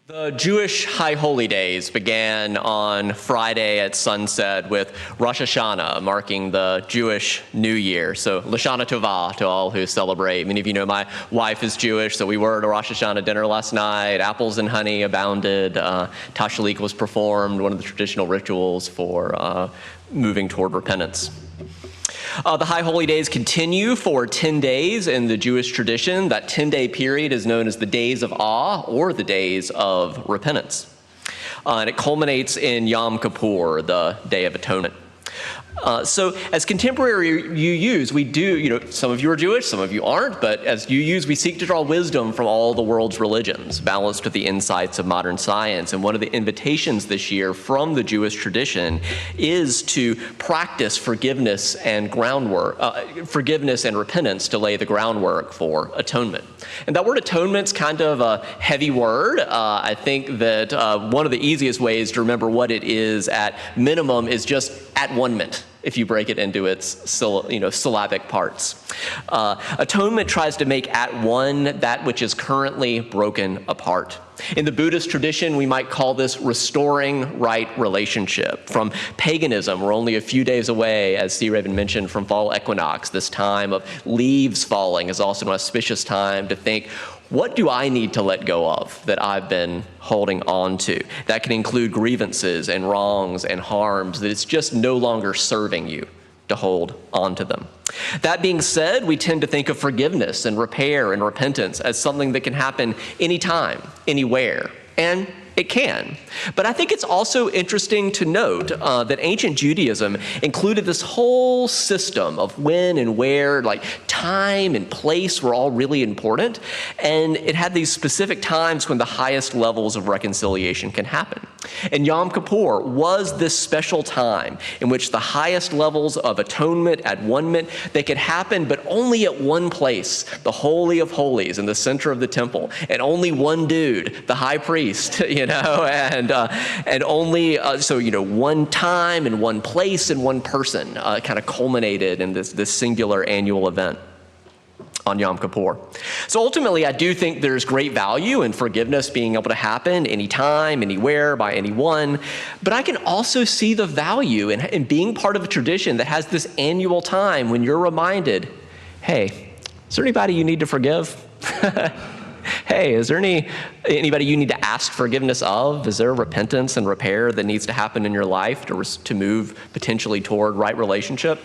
The Jewish High Holy Days began on Friday at sunset with Rosh Hashanah, marking the Jewish New Year. So Lashana Tovah to all who celebrate. Many of you know my wife is Jewish, so we were at a Rosh Hashanah dinner last night. Apples and honey abounded. Tashalik was performed, one of the traditional rituals for moving toward repentance. The High Holy Days continue for 10 days in the Jewish tradition. That 10-day period is known as the Days of Awe or the Days of Repentance. And it culminates in Yom Kippur, the Day of Atonement. So as contemporary UUs, we do, some of you are Jewish, some of you aren't, but as UUs, we seek to draw wisdom from all the world's religions, balanced with the insights of modern science. And one of the invitations this year from the Jewish tradition is to practice forgiveness and forgiveness and repentance to lay the groundwork for atonement. And that word atonement's kind of a heavy word. I think that one of the easiest ways to remember what it is at minimum is just at-one-ment, if you break it into its syllabic parts. Atonement tries to make at one that which is currently broken apart. In the Buddhist tradition, we might call this restoring right relationship. From paganism, we're only a few days away, as C. Raven mentioned, from fall equinox. This time of leaves falling is also an auspicious time to think, what do I need to let go of that I've been holding on to? That can include grievances and wrongs and harms that it's just no longer serving you to hold on to them. That being said, we tend to think of forgiveness and repair and repentance as something that can happen anytime, anywhere, and it can. But I think it's also interesting to note that ancient Judaism included this whole system of when and where, like time and place were all really important. And it had these specific times when the highest levels of reconciliation can happen. And Yom Kippur was this special time in which the highest levels of atonement, at-one-ment, they could happen, but only at one place, the Holy of Holies in the center of the temple, and only one dude, the high priest, and only, one time and one place and one person kind of culminated in this singular annual event on Yom Kippur. So ultimately, I do think there's great value in forgiveness being able to happen anytime, anywhere, by anyone. But I can also see the value in being part of a tradition that has this annual time when you're reminded, hey, is there anybody you need to forgive? Hey, is there anybody you need to ask forgiveness of? Is there repentance and repair that needs to happen in your life to move potentially toward right relationship?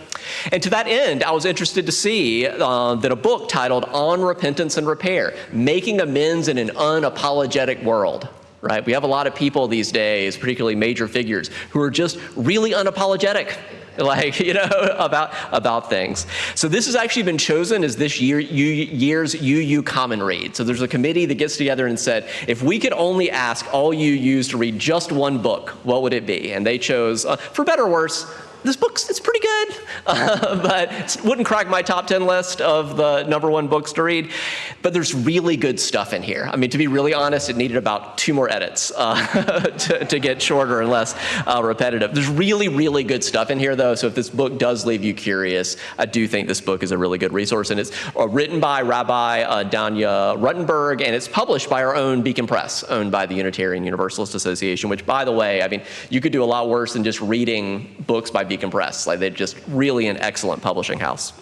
And to that end, I was interested to see that a book titled On Repentance and Repair, Making Amends in an Unapologetic World. Right? We have a lot of people these days, particularly major figures, who are just really unapologetic, about things. So this has actually been chosen as this year's UU Common Read. So there's a committee that gets together and said, if we could only ask all UUs to read just one book, what would it be? And they chose, for better or worse, this book's, it's pretty good, but it wouldn't crack my top 10 list of the #1 books to read. But there's really good stuff in here. I mean, to be really honest, it needed about 2 more edits to get shorter and less repetitive. There's really, really good stuff in here, though. So if this book does leave you curious, I do think this book is a really good resource. And it's written by Rabbi Danya Ruttenberg, and it's published by our own Beacon Press, owned by the Unitarian Universalist Association, which, by the way, I mean, you could do a lot worse than just reading books by Beacon Press. Like, they're just really an excellent publishing house.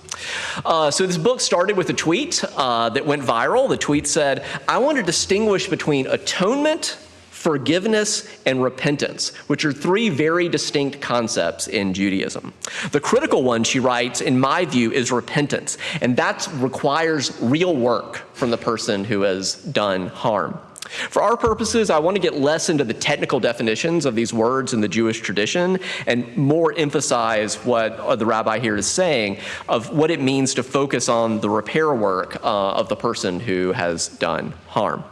So this book started with a tweet that went viral. The tweet said, I want to distinguish between atonement, forgiveness, and repentance, which are 3 very distinct concepts in Judaism. The critical one, she writes, in my view, is repentance, and that requires real work from the person who has done harm. For our purposes, I want to get less into the technical definitions of these words in the Jewish tradition and more emphasize what the rabbi here is saying of what it means to focus on the repair work of the person who has done harm.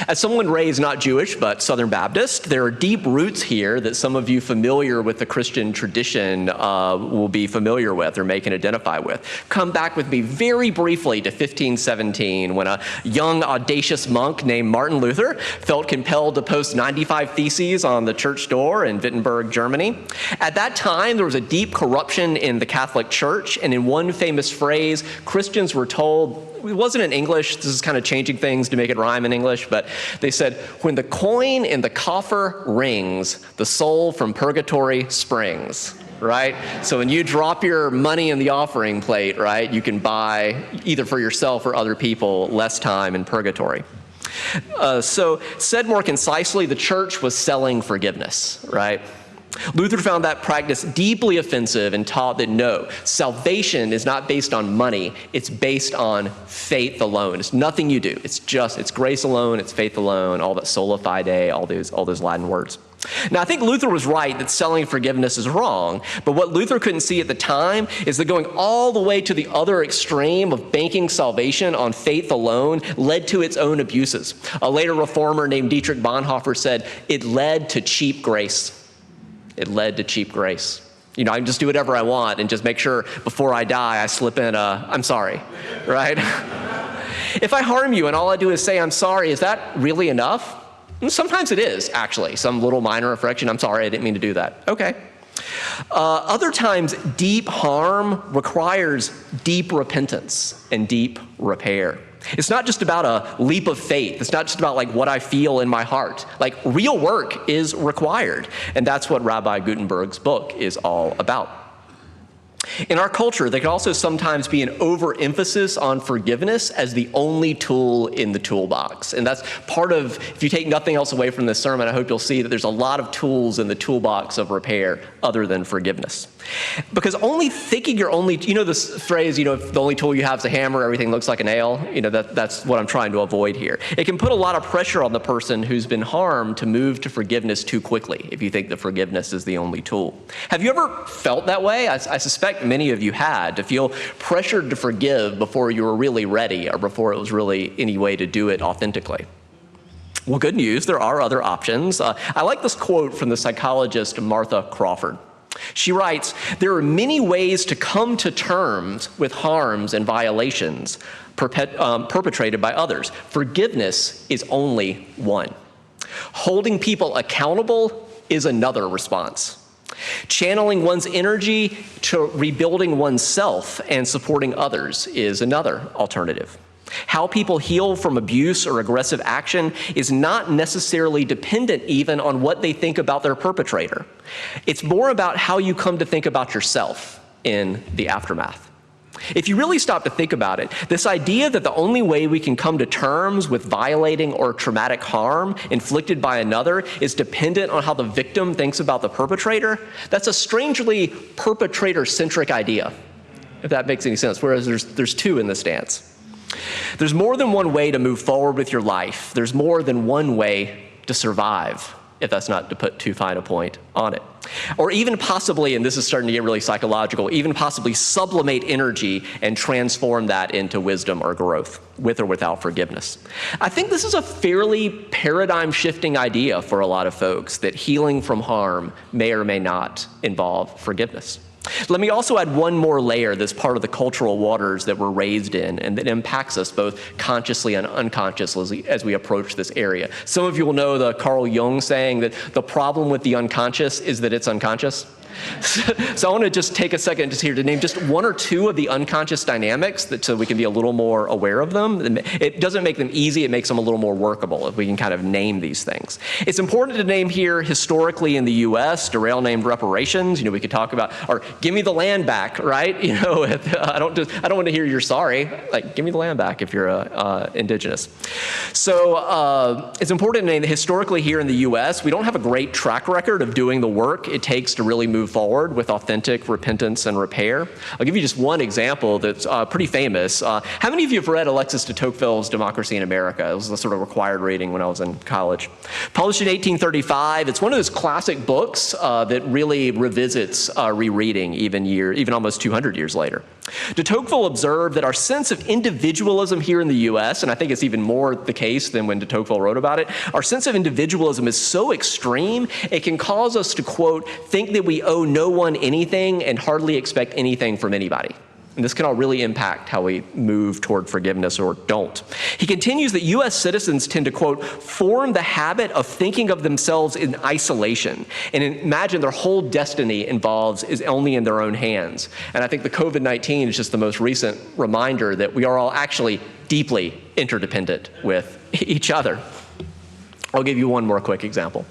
As someone raised not Jewish but Southern Baptist, there are deep roots here that some of you familiar with the Christian tradition will be familiar with or may can identify with. Come back with me very briefly to 1517 when a young audacious monk named Martin Luther felt compelled to post 95 theses on the church door in Wittenberg, Germany. At that time, there was a deep corruption in the Catholic Church, and in one famous phrase, Christians were told it wasn't in English. This is kind of changing things to make it rhyme in English, but they said, when the coin in the coffer rings, the soul from purgatory springs. Right? So when you drop your money in the offering plate, right, you can buy, either for yourself or other people, less time in purgatory. So said more concisely, the church was selling forgiveness, right? Luther found that practice deeply offensive and taught that no, salvation is not based on money, it's based on faith alone. It's nothing you do. It's grace alone, it's faith alone, all that sola fide, all those Latin words. Now, I think Luther was right that selling forgiveness is wrong, but what Luther couldn't see at the time is that going all the way to the other extreme of banking salvation on faith alone led to its own abuses. A later reformer named Dietrich Bonhoeffer said it led to cheap grace. It led to cheap grace. You know, I can just do whatever I want and just make sure before I die I slip in I'm sorry, right? If I harm you and all I do is say I'm sorry, is that really enough? Sometimes it is, actually. Some little minor infraction, I'm sorry, I didn't mean to do that. Okay. Other times, deep harm requires deep repentance and deep repair. It's not just about a leap of faith. It's not just about like what I feel in my heart. Like real work is required. And that's what Rabbi Gutenberg's book is all about. In our culture, there can also sometimes be an overemphasis on forgiveness as the only tool in the toolbox. And that's part of, if you take nothing else away from this sermon, I hope you'll see that there's a lot of tools in the toolbox of repair other than forgiveness. Because only thinking you're only, you know this phrase, if the only tool you have is a hammer, everything looks like a nail? That's what I'm trying to avoid here. It can put a lot of pressure on the person who's been harmed to move to forgiveness too quickly if you think that forgiveness is the only tool. Have you ever felt that way? I suspect many of you had, to feel pressured to forgive before you were really ready or before it was really any way to do it authentically. Well, good news, there are other options. I like this quote from the psychologist Martha Crawford. She writes, there are many ways to come to terms with harms and violations perpetrated by others. Forgiveness is only one. Holding people accountable is another response. Channeling one's energy to rebuilding oneself and supporting others is another alternative. How people heal from abuse or aggressive action is not necessarily dependent even on what they think about their perpetrator. It's more about how you come to think about yourself in the aftermath. If you really stop to think about it, this idea that the only way we can come to terms with violating or traumatic harm inflicted by another is dependent on how the victim thinks about the perpetrator, that's a strangely perpetrator-centric idea, if that makes any sense, whereas there's two in this dance. There's more than one way to move forward with your life. There's more than one way to survive, if that's not to put too fine a point on it. Or even possibly, and this is starting to get really psychological, even possibly sublimate energy and transform that into wisdom or growth, with or without forgiveness. I think this is a fairly paradigm-shifting idea for a lot of folks, that healing from harm may or may not involve forgiveness. Let me also add one more layer that's part of the cultural waters that we're raised in and that impacts us both consciously and unconsciously as we approach this area. Some of you will know the Carl Jung saying that the problem with the unconscious is that it's unconscious. So I want to just take a second just here to name just one or two of the unconscious dynamics so we can be a little more aware of them. It doesn't make them easy, it makes them a little more workable if we can kind of name these things. It's important to name here historically in the US, Durrell named reparations. We could talk about, or give me the land back, right? I don't want to hear you're sorry. Like, give me the land back if you're indigenous. So it's important to name that historically here in the US, we don't have a great track record of doing the work it takes to really move forward with authentic repentance and repair. I'll give you just one example that's pretty famous. How many of you have read Alexis de Tocqueville's Democracy in America? It was a sort of required reading when I was in college. Published in 1835, it's one of those classic books that really revisits rereading even almost 200 years later. De Tocqueville observed that our sense of individualism here in the US, and I think it's even more the case than when de Tocqueville wrote about it, our sense of individualism is so extreme, it can cause us to, quote, think that we owe no one anything and hardly expect anything from anybody. And this can all really impact how we move toward forgiveness or don't. He continues that U.S. citizens tend to, quote, form the habit of thinking of themselves in isolation and imagine their whole destiny is only in their own hands. And I think the COVID-19 is just the most recent reminder that we are all actually deeply interdependent with each other. I'll give you one more quick example.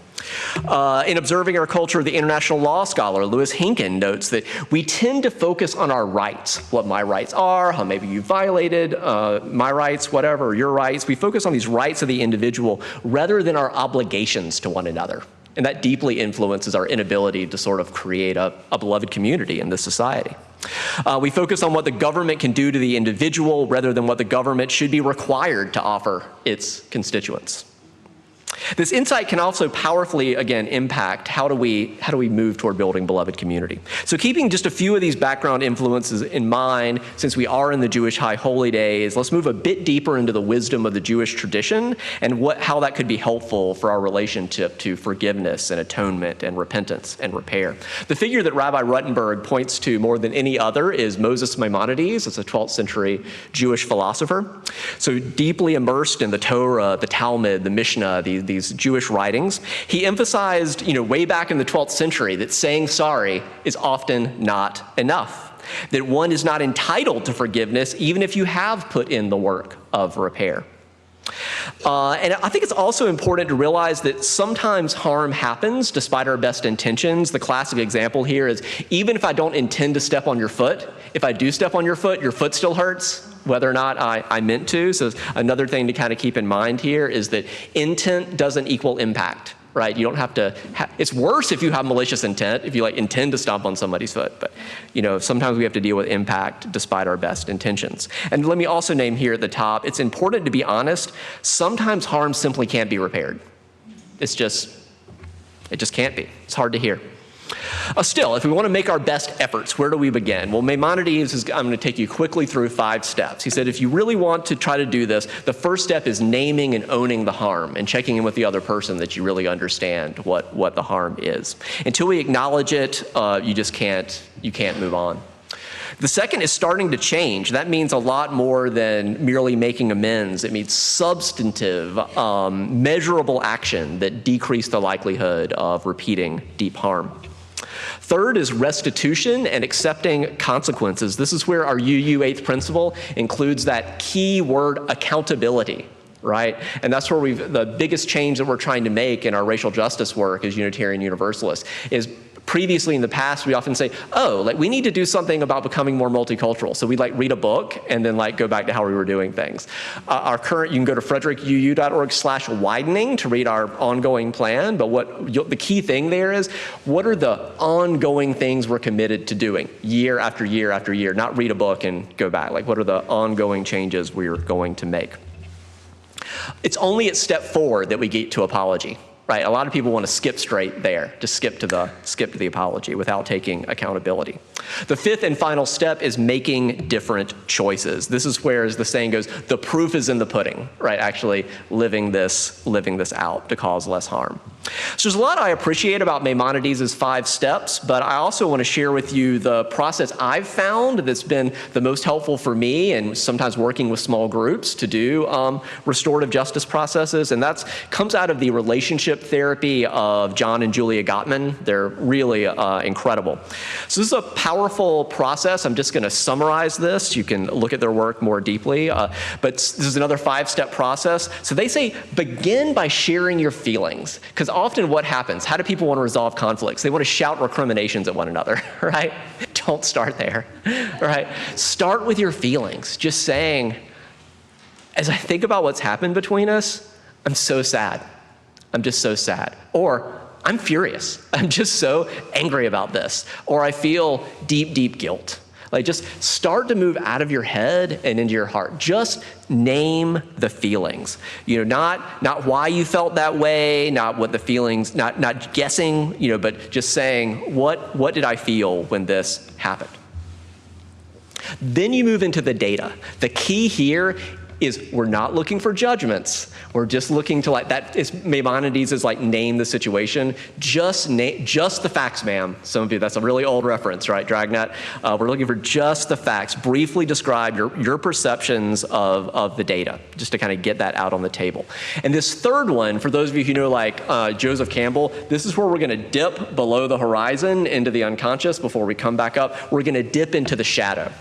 In Observing Our Culture, the international law scholar Louis Hinken notes that we tend to focus on our rights, what my rights are, how maybe you violated my rights, whatever, your rights. We focus on these rights of the individual rather than our obligations to one another. And that deeply influences our inability to sort of create a beloved community in this society. We focus on what the government can do to the individual rather than what the government should be required to offer its constituents. This insight can also powerfully, again, impact how do we move toward building beloved community. So keeping just a few of these background influences in mind, since we are in the Jewish High Holy Days, let's move a bit deeper into the wisdom of the Jewish tradition and how that could be helpful for our relationship to forgiveness and atonement and repentance and repair. The figure that Rabbi Ruttenberg points to more than any other is Moses Maimonides. It's a 12th century Jewish philosopher. So deeply immersed in the Torah, the Talmud, the Mishnah, these Jewish writings, he emphasized, way back in the 12th century that saying sorry is often not enough, that one is not entitled to forgiveness even if you have put in the work of repair. And I think it's also important to realize that sometimes harm happens despite our best intentions. The classic example here is even if I don't intend to step on your foot, if I do step on your foot still hurts, whether or not I meant to. So another thing to kind of keep in mind here is that intent doesn't equal impact, right? You don't have to, it's worse if you have malicious intent, if you intend to stomp on somebody's foot, but sometimes we have to deal with impact despite our best intentions. And let me also name here at the top, it's important to be honest, sometimes harm simply can't be repaired. It just can't be. It's hard to hear. Still, if we want to make our best efforts, where do we begin? Well, Maimonides I'm going to take you quickly through 5 steps. He said if you really want to try to do this, the first step is naming and owning the harm and checking in with the other person that you really understand what the harm is. Until we acknowledge it, you can't move on. The second is starting to change. That means a lot more than merely making amends. It means substantive, measurable action that decrease the likelihood of repeating deep harm. Third is restitution and accepting consequences. This is where our UU 8th principle includes that key word accountability, right? And that's where the biggest change that we're trying to make in our racial justice work as Unitarian Universalists is previously in the past, we often say, we need to do something about becoming more multicultural. So we read a book and then go back to how we were doing things. You can go to frederickuu.org/widening to read our ongoing plan. But the key thing there is, what are the ongoing things we're committed to doing year after year after year? Not read a book and go back. What are the ongoing changes we're going to make? It's only at step 4 that we get to apology. Right, a lot of people want to skip straight there, just skip to the apology without taking accountability. The 5th and final step is making different choices. This is where, as the saying goes, the proof is in the pudding, right? Actually living this out to cause less harm. So there's a lot I appreciate about Maimonides' 5 steps, but I also want to share with you the process I've found that's been the most helpful for me and sometimes working with small groups to do restorative justice processes, and that comes out of the relationship therapy of John and Julia Gottman. They're really incredible. So this is a powerful process. I'm just going to summarize this. You can look at their work more deeply, but this is another 5-step process. So they say begin by sharing your feelings, because often what happens, how do people want to resolve conflicts? They want to shout recriminations at one another, right? Don't start there, right? Start with your feelings, just saying, as I think about what's happened between us, I'm so sad. I'm just so sad. Or I'm furious. I'm just so angry about this. Or I feel deep, deep guilt. Just start to move out of your head and into your heart. Just name the feelings. Not why you felt that way, not what the feelings, not guessing, but just saying, what did I feel when this happened? Then you move into the data. The key here is we're not looking for judgments. We're just looking to Maimonides is like name the situation. Just the facts, ma'am. Some of you, that's a really old reference, right, Dragnet? We're looking for just the facts. Briefly describe your perceptions of the data, just to kind of get that out on the table. And this third one, for those of you who know Joseph Campbell, this is where we're going to dip below the horizon into the unconscious before we come back up. We're going to dip into the shadow.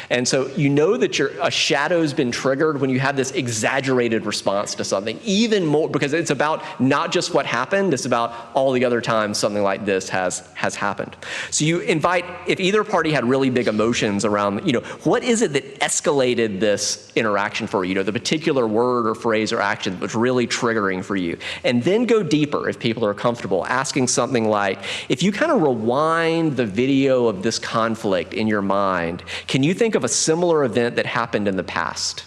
And so you know that a shadow's been triggered when you have this exaggerated response to something, even more, because it's about not just what happened, it's about all the other times something like this has happened. So you invite, if either party had really big emotions around, what is it that escalated this interaction for you, the particular word or phrase or action that was really triggering for you. And then go deeper if people are comfortable, asking something like, if you kind of rewind the video of this conflict in your mind, can you think of a similar event that happened in the past,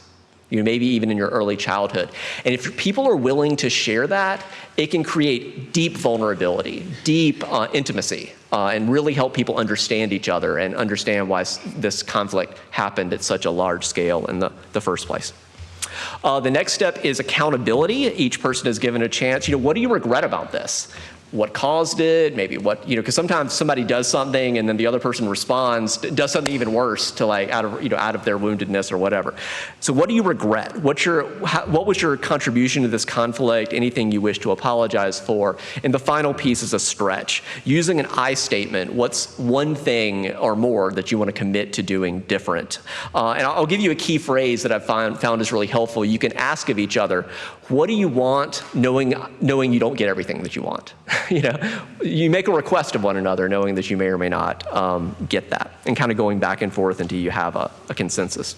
maybe even in your early childhood? And if people are willing to share that, it can create deep vulnerability, deep intimacy, and really help people understand each other and understand why this conflict happened at such a large scale in the first place. The next step is accountability. Each person is given a chance. What do you regret about this? What caused it, maybe what, because sometimes somebody does something and then the other person responds, does something even worse to out of their woundedness or whatever. So what do you regret? What was your contribution to this conflict? Anything you wish to apologize for? And the final piece is a stretch. Using an I statement, what's one thing or more that you want to commit to doing different? And I'll give you a key phrase that I've found is really helpful. You can ask of each other, what do you want, knowing you don't get everything that you want? You make a request of one another knowing that you may or may not get that, and kind of going back and forth until you have a consensus.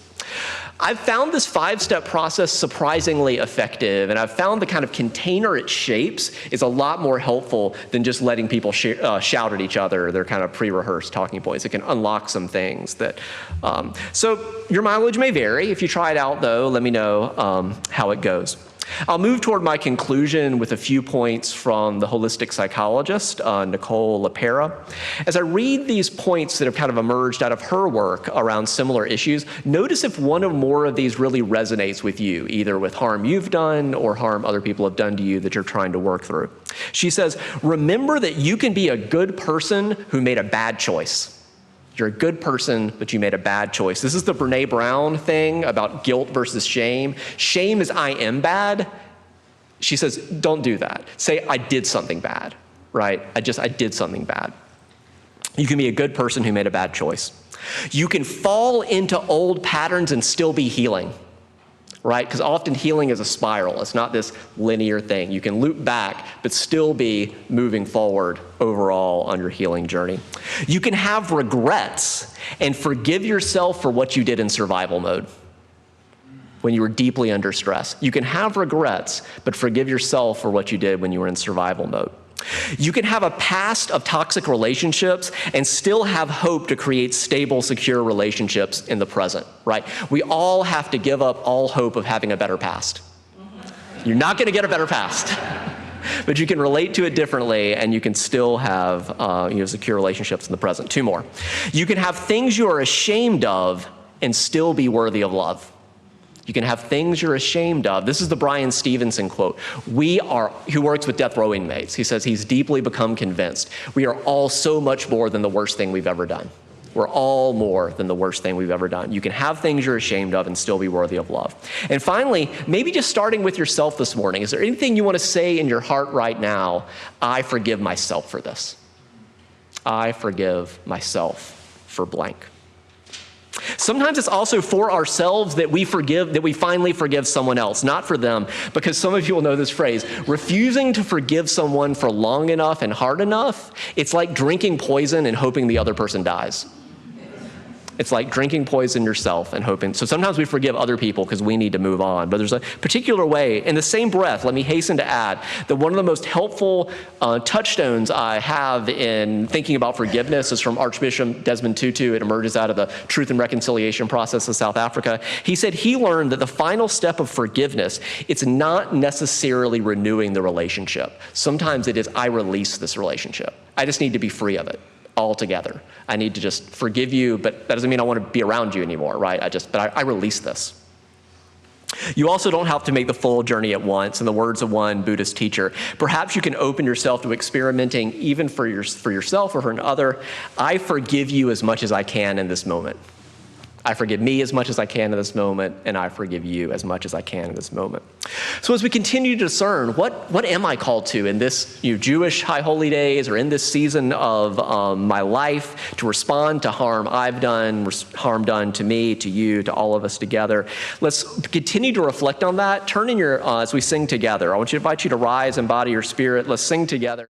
I've found this 5-step process surprisingly effective, and I've found the kind of container it shapes is a lot more helpful than just letting people shout at each other, their kind of pre-rehearsed talking points. It can unlock some things that, so your mileage may vary. If you try it out though, let me know how it goes. I'll move toward my conclusion with a few points from the holistic psychologist, Nicole LaPera. As I read these points that have kind of emerged out of her work around similar issues, notice if one or more of these really resonates with you, either with harm you've done or harm other people have done to you that you're trying to work through. She says, remember that you can be a good person who made a bad choice. You're a good person, but you made a bad choice. This is the Brene Brown thing about guilt versus shame. Shame is I am bad. She says, don't do that. Say, I did something bad, right? I did something bad. You can be a good person who made a bad choice. You can fall into old patterns and still be healing, right? Because often healing is a spiral. It's not this linear thing. You can loop back, but still be moving forward overall on your healing journey. You can have regrets and forgive yourself for what you did in survival mode when you were deeply under stress. You can have regrets, but forgive yourself for what you did when you were in survival mode. You can have a past of toxic relationships and still have hope to create stable, secure relationships in the present, right? We all have to give up all hope of having a better past. You're not going to get a better past, but you can relate to it differently and you can still have secure relationships in the present. 2 more. You can have things you are ashamed of and still be worthy of love. You can have things you're ashamed of. This is the Brian Stevenson quote. Who works with death row inmates. He says he's deeply become convinced. We are all so much more than the worst thing we've ever done. We're all more than the worst thing we've ever done. You can have things you're ashamed of and still be worthy of love. And finally, maybe just starting with yourself this morning. Is there anything you want to say in your heart right now? I forgive myself for this. I forgive myself for blank. Sometimes it's also for ourselves that we finally forgive someone else, not for them, because some of you will know this phrase, refusing to forgive someone for long enough and hard enough, it's like drinking poison and hoping the other person dies. It's like drinking poison yourself and hoping. So sometimes we forgive other people because we need to move on. But there's a particular way, in the same breath, let me hasten to add that one of the most helpful touchstones I have in thinking about forgiveness is from Archbishop Desmond Tutu. It emerges out of the Truth and Reconciliation process of South Africa. He said he learned that the final step of forgiveness, it's not necessarily renewing the relationship. Sometimes it is, I release this relationship. I just need to be free of it altogether. I need to just forgive you, but that doesn't mean I want to be around you anymore, right? But I release this. You also don't have to make the full journey at once. In the words of one Buddhist teacher, perhaps you can open yourself to experimenting even for yourself or for another. I forgive you as much as I can in this moment. I forgive me as much as I can in this moment, and I forgive you as much as I can in this moment. So as we continue to discern, what am I called to in this Jewish high holy days or in this season of my life to respond to harm I've done, harm done to me, to you, to all of us together? Let's continue to reflect on that. Turn in your, as we sing together, I want you to invite you to rise, embody your spirit. Let's sing together.